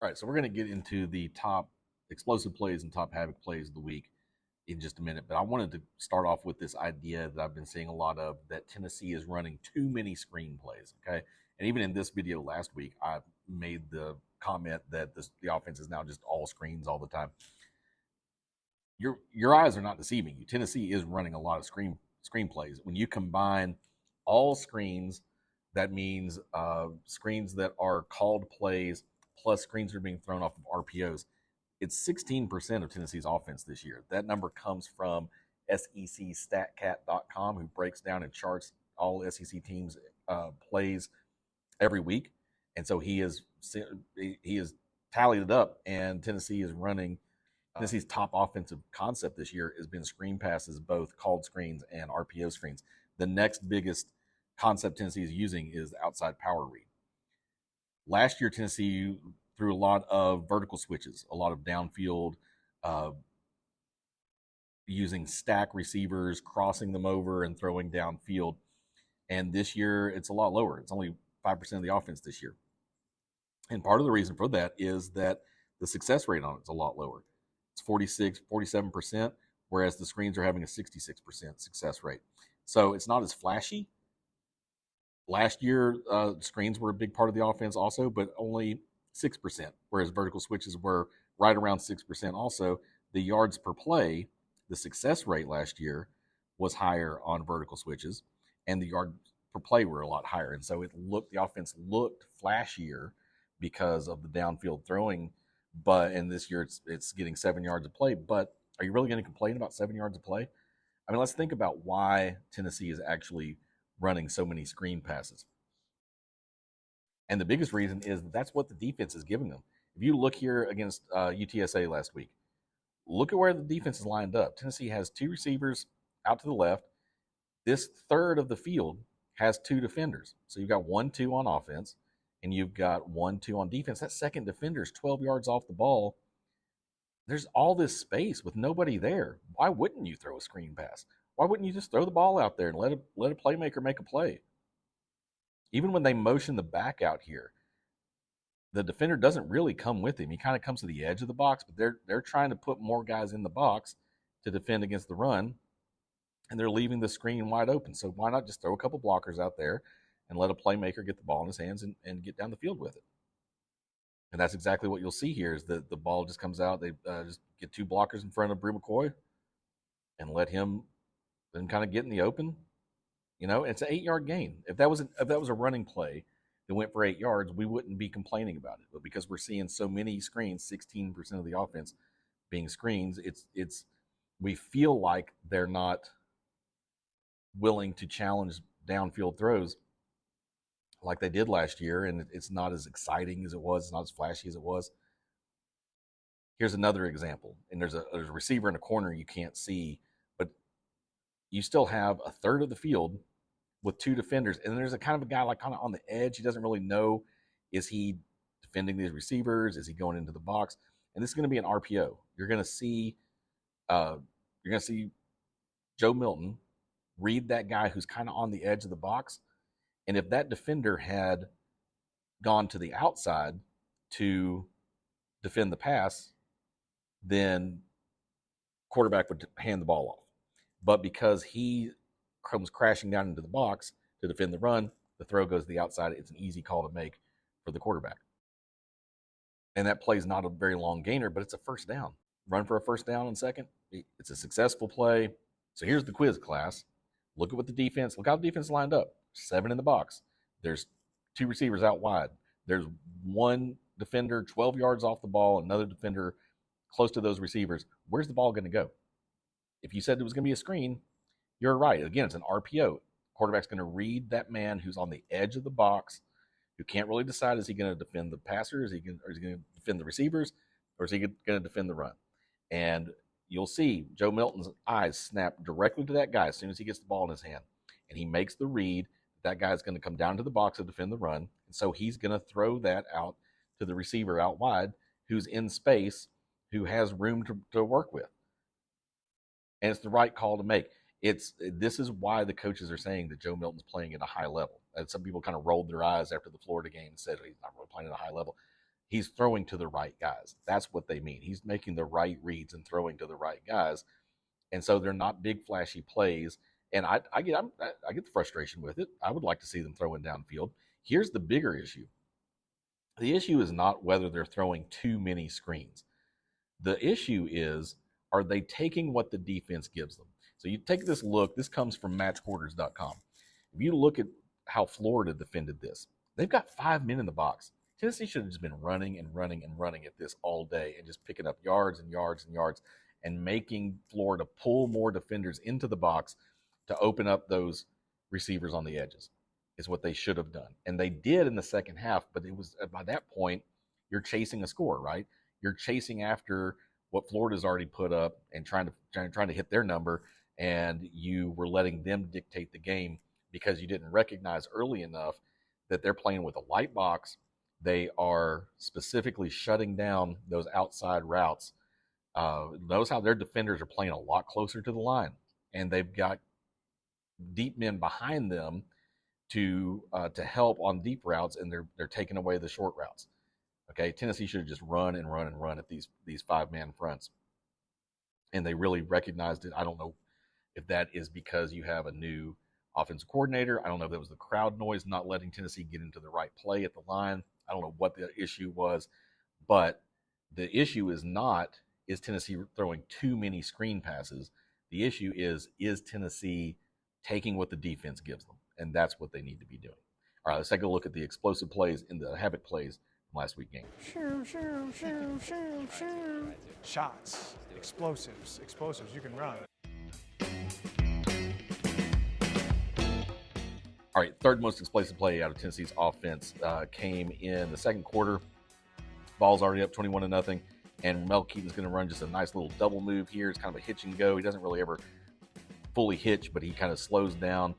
All right, so we're going to get into the top explosive plays and top havoc plays of the week in just a minute. But I wanted to start off with this idea that I've been seeing a lot of, that Tennessee is running too many screen plays. Okay, and even in this video last week, I made the comment that the offense is now just all screens all the time. Your eyes are not deceiving you. Tennessee is running a lot of screen plays. When you combine all screens, that means screens that are called plays plus screens that are being thrown off of RPOs. It's 16% of Tennessee's offense this year. That number comes from SECStatCat.com, who breaks down and charts all SEC teams' plays every week, and so he has tallied it up, and Tennessee is running. Tennessee's top offensive concept this year has been screen passes, both called screens and RPO screens. The next biggest concept Tennessee is using is outside power read. Last year, Tennessee threw a lot of vertical switches, a lot of downfield, using stack receivers, crossing them over and throwing downfield. And this year, it's a lot lower. It's only 5% of the offense this year. And part of the reason for that is that the success rate on it is a lot lower. It's 46, 47%, whereas the screens are having a 66% success rate. So it's not as flashy. Last year, screens were a big part of the offense also, but only 6%, whereas vertical switches were right around 6% also. The yards per play, the success rate last year was higher on vertical switches, and the yards per play were a lot higher. And so the offense looked flashier because of the downfield throwing. And this year it's getting 7 yards of play. But are you really going to complain about 7 yards of play? I mean, let's think about why Tennessee is actually running so many screen passes. And the biggest reason is that's what the defense is giving them. If you look here against UTSA last week, look at where the defense is lined up. Tennessee has 2 receivers out to the left. This third of the field has 2 defenders. So you've got 1-2 on offense, and you've got 1-2 on defense. That second defender is 12 yards off the ball. There's all this space with nobody there. Why wouldn't you throw a screen pass? Why wouldn't you just throw the ball out there and let a playmaker make a play? Even when they motion the back out here, the defender doesn't really come with him. He kind of comes to the edge of the box, but they're trying to put more guys in the box to defend against the run, and they're leaving the screen wide open. So why not just throw a couple blockers out there and let a playmaker get the ball in his hands and get down the field with it? And that's exactly what you'll see here is that the ball just comes out. They just get 2 blockers in front of Brew McCoy and let him then kind of get in the open. You know, it's an 8-yard gain. If that was a running play that went for 8 yards, we wouldn't be complaining about it. But because we're seeing so many screens, 16% of the offense being screens, it's we feel like they're not willing to challenge downfield throws like they did last year, and it's not as exciting as it was. It's not as flashy as it was. Here's another example, and there's a receiver in a corner you can't see, but you still have a third of the field with 2 defenders, and there's a kind of a guy like kind of on the edge. He doesn't really know, is he defending these receivers? Is he going into the box? And this is going to be an RPO. You're going to see Joe Milton read that guy who's kind of on the edge of the box. And if that defender had gone to the outside to defend the pass, then quarterback would hand the ball off. But because he comes crashing down into the box to defend the run, the throw goes to the outside. It's an easy call to make for the quarterback. And that play is not a very long gainer, but it's a first down. Run for a first down in second. It's a successful play. So here's the quiz, class. Look how the defense lined up. 7 in the box. There's 2 receivers out wide. There's 1 defender 12 yards off the ball, another defender close to those receivers. Where's the ball going to go? If you said it was going to be a screen, you're right. Again, it's an RPO. Quarterback's going to read that man who's on the edge of the box, who can't really decide, is he going to defend the passer, is he going to defend the receivers, or is he going to defend the run? And you'll see Joe Milton's eyes snap directly to that guy as soon as he gets the ball in his hand. And he makes the read. That guy's going to come down to the box to defend the run. And so he's going to throw that out to the receiver out wide who's in space, who has room to work with. And it's the right call to make. This is why the coaches are saying that Joe Milton's playing at a high level. And some people kind of rolled their eyes after the Florida game and said he's not really playing at a high level. He's throwing to the right guys. That's what they mean. He's making the right reads and throwing to the right guys. And so they're not big flashy plays. And I get the frustration with it. I would like to see them throwing downfield. Here's the bigger issue. The issue is not whether they're throwing too many screens. The issue is, are they taking what the defense gives them? So you take this look. This comes from matchquarters.com. If you look at how Florida defended this, they've got 5 men in the box. Tennessee should have just been running and running and running at this all day and just picking up yards and yards and yards and making Florida pull more defenders into the box to open up those receivers on the edges is what they should have done. And they did in the second half, but it was by that point, you're chasing a score, right? You're chasing after what Florida's already put up and trying to hit their number, and you were letting them dictate the game because you didn't recognize early enough that they're playing with a light box. They are specifically shutting down those outside routes. Notice how their defenders are playing a lot closer to the line, and they've got deep men behind them to help on deep routes, and they're taking away the short routes. Okay, Tennessee should have just run and run and run at these 5-man fronts, and they really recognized it. I don't know if that is because you have a new offensive coordinator. I don't know if that was the crowd noise not letting Tennessee get into the right play at the line. I don't know what the issue was, but the issue is not, is Tennessee throwing too many screen passes? The issue is Tennessee taking what the defense gives them? And that's what they need to be doing. All right, let's take a look at the explosive plays in the havoc plays from last week's game. Shots, explosives, you can run. All right, third most explosive play out of Tennessee's offense came in the second quarter. Vols already up 21-0, and Mel Keaton's going to run just a nice little double move here. It's kind of a hitch and go. He doesn't really ever fully hitch, but he kind of slows down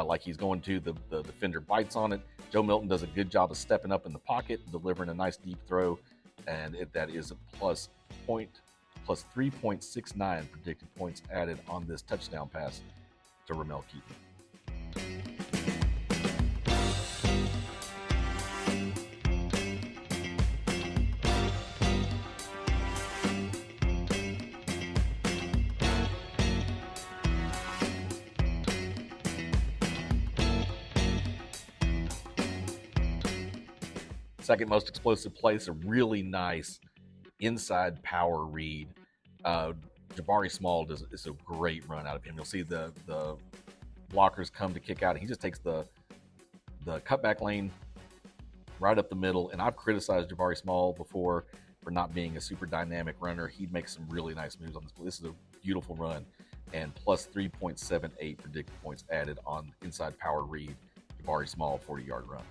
like he's going to. The defender bites on it. Joe Milton does a good job of stepping up in the pocket, delivering a nice deep throw, and that is a plus 3.69 predicted points added on this touchdown pass to Ramel Keaton. Second most explosive play is a really nice inside power read. Jabari Small is a great run out of him. You'll see the blockers come to kick out. He just takes the cutback lane right up the middle. And I've criticized Jabari Small before for not being a super dynamic runner. He'd make some really nice moves on this play. This is a beautiful run, and plus 3.78 predicted points added on inside power read. Jabari Small 40-yard run.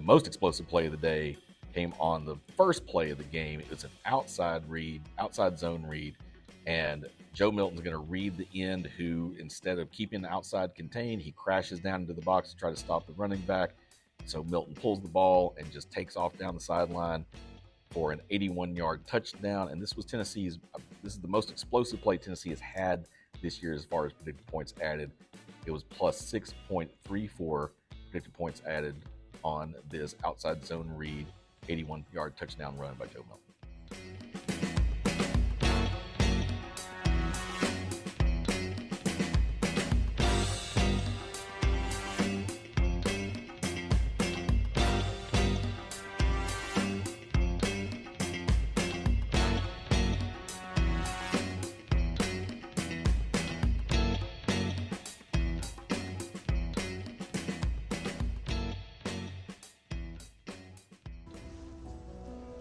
Most explosive play of the day came on the first play of the game. It was an outside zone read, and Joe Milton's going to read the end, who, instead of keeping the outside contained, he crashes down into the box to try to stop the running back. So Milton pulls the ball and just takes off down the sideline for an 81-yard touchdown. And this is the most explosive play Tennessee has had this year as far as predicted points added. It was plus 6.34 predicted points added on this outside zone read, 81-yard touchdown run by Joe Milton.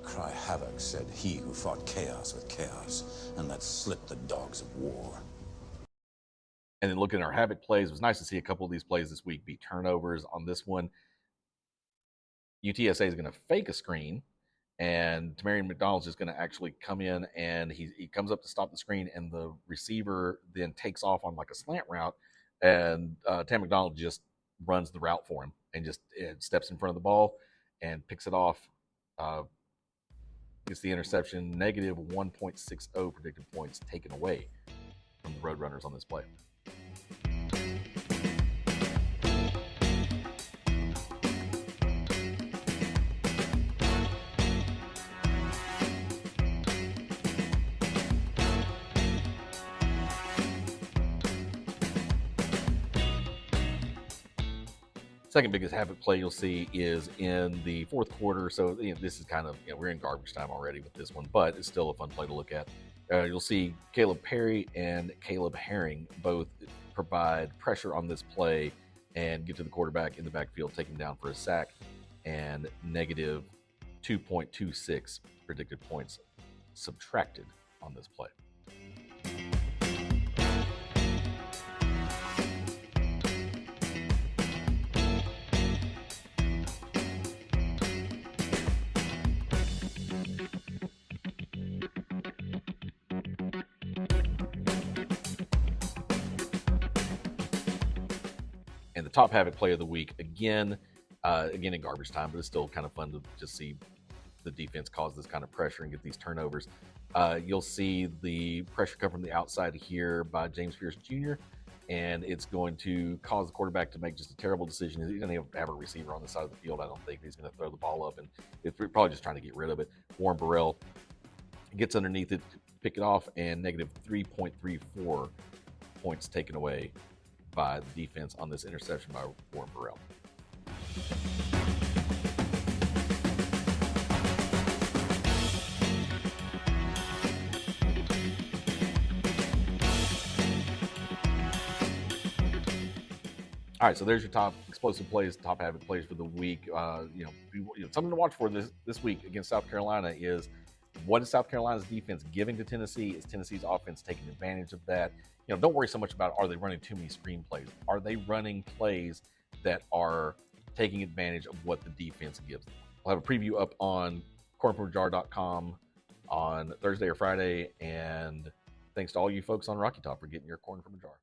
Cry havoc, said he who fought chaos with chaos, and let slip the dogs of war. And then looking at our havoc plays, it was nice to see a couple of these plays this week be turnovers. On this one, UTSA is going to fake a screen, and Tamarion McDonald's just going to actually come in, and he comes up to stop the screen, and the receiver then takes off on like a slant route, and Tam McDonald just runs the route for him and just steps in front of the ball and picks it off. Gets the interception. Negative 1.60 predicted points taken away from the Roadrunners on this play. Second biggest havoc play you'll see is in the fourth quarter. So this is kind of, we're in garbage time already with this one, but it's still a fun play to look at. You'll see Caleb Perry and Caleb Herring both provide pressure on this play and get to the quarterback in the backfield, take him down for a sack, and negative 2.26 predicted points subtracted on this play. And the top havoc play of the week, again in garbage time, but it's still kind of fun to just see the defense cause this kind of pressure and get these turnovers. You'll see the pressure come from the outside here by James Pierce Jr., and it's going to cause the quarterback to make just a terrible decision. He's going to have a receiver on the side of the field. I don't think he's going to throw the ball up, and it's probably just trying to get rid of it. Warren Burrell gets underneath it, pick it off, and negative 3.34 points taken away by the defense on this interception by Warren Burrell. All right, so there's your top explosive plays, top havoc plays for the week. Something to watch for this week against South Carolina is, what is South Carolina's defense giving to Tennessee? Is Tennessee's offense taking advantage of that? Don't worry so much about, are they running too many screen plays? Are they running plays that are taking advantage of what the defense gives them? We'll have a preview up on cornfromajar.com on Thursday or Friday. And thanks to all you folks on Rocky Top for getting your corn from a jar.